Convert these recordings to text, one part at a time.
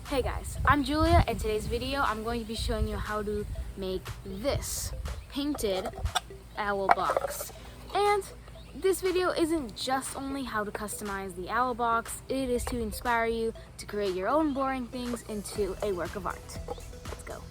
Hey guys, I'm Julia. In today's video, I'm going to be showing you how to make this painted owl box. And this video isn't just only how to customize the owl box, it is to inspire you to create your own boring things into a work of art. Let's go.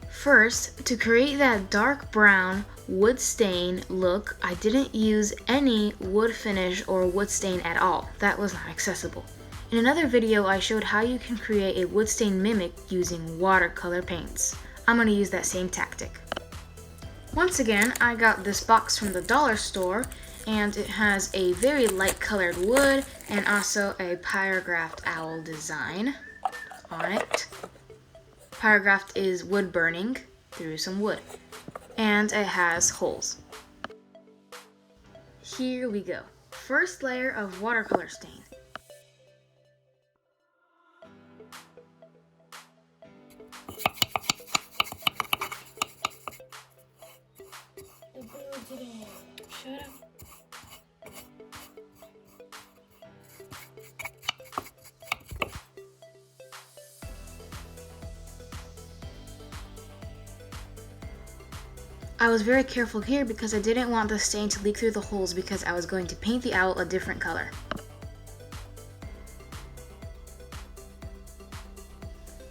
First, to create that dark brown wood stain look, I didn't use any wood finish or wood stain at all. That was not accessible. In another video, I showed how you can create a wood stain mimic using watercolor paints. I'm going to use that same tactic. Once again, I got this box from the dollar store, and it has a very light colored wood and also a pyrographed owl design on it. Pyrographed is wood burning through some wood, and it has holes. Here we go. First layer of watercolor stain. Shut up. I was very careful here because I didn't want the stain to leak through the holes because I was going to paint the owl a different color.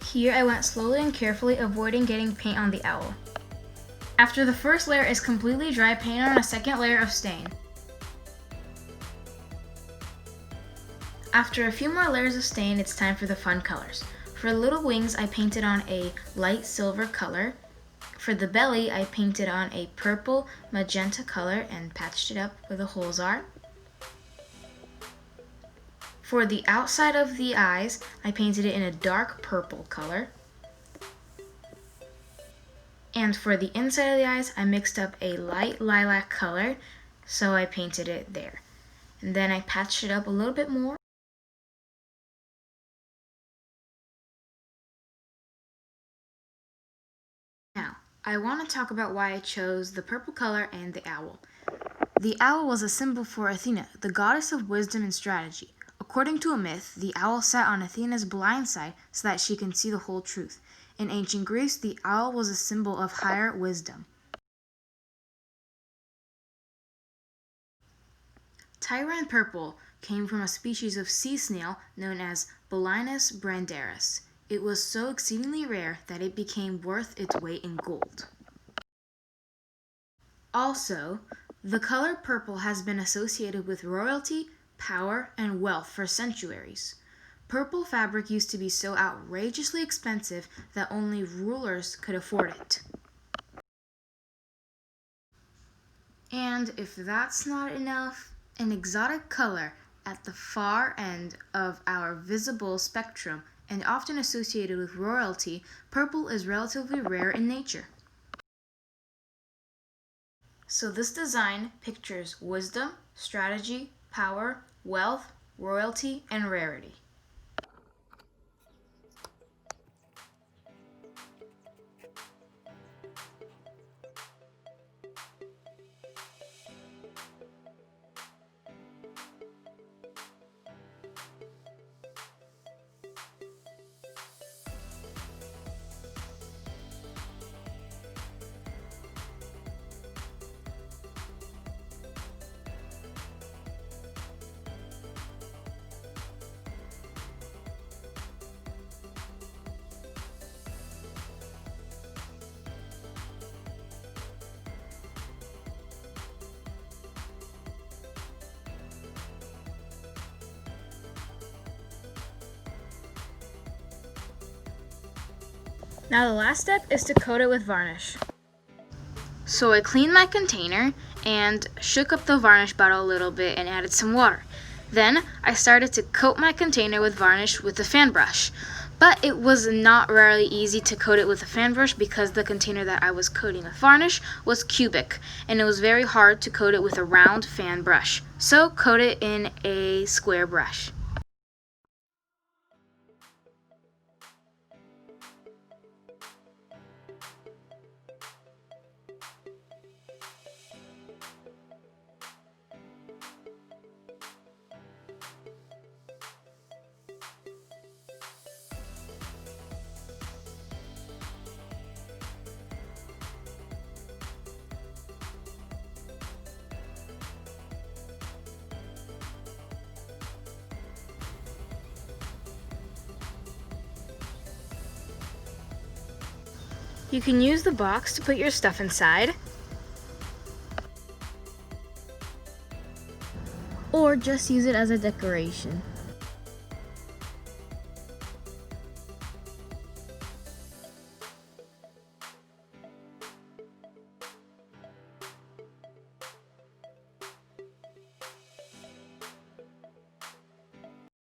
Here I went slowly and carefully, avoiding getting paint on the owl. After the first layer is completely dry, paint on a second layer of stain. After a few more layers of stain, it's time for the fun colors. For little wings, I painted on a light silver color. For the belly, I painted on a purple magenta color and patched it up where the holes are. For the outside of the eyes, I painted it in a dark purple color. And for the inside of the eyes, I mixed up a light lilac color, so I painted it there. And then I patched it up a little bit more. Now, I want to talk about why I chose the purple color and the owl. The owl was a symbol for Athena, the goddess of wisdom and strategy. According to a myth, the owl sat on Athena's blind side so that she can see the whole truth. In ancient Greece, the owl was a symbol of higher wisdom. Tyran purple came from a species of sea snail known as Bolinus brandaris. It was so exceedingly rare that it became worth its weight in gold. Also, the color purple has been associated with royalty, power, and wealth for centuries. Purple fabric used to be so outrageously expensive that only rulers could afford it. And if that's not enough, an exotic color at the far end of our visible spectrum and often associated with royalty, purple is relatively rare in nature. So this design pictures wisdom, strategy, power, wealth, royalty, and rarity. Now the last step is to coat it with varnish. So I cleaned my container and shook up the varnish bottle a little bit and added some water. Then I started to coat my container with varnish with a fan brush. But it was not really easy to coat it with a fan brush because the container that I was coating with varnish was cubic, and it was very hard to coat it with a round fan brush. So coat it in a square brush. You can use the box to put your stuff inside, Or just use it as a decoration.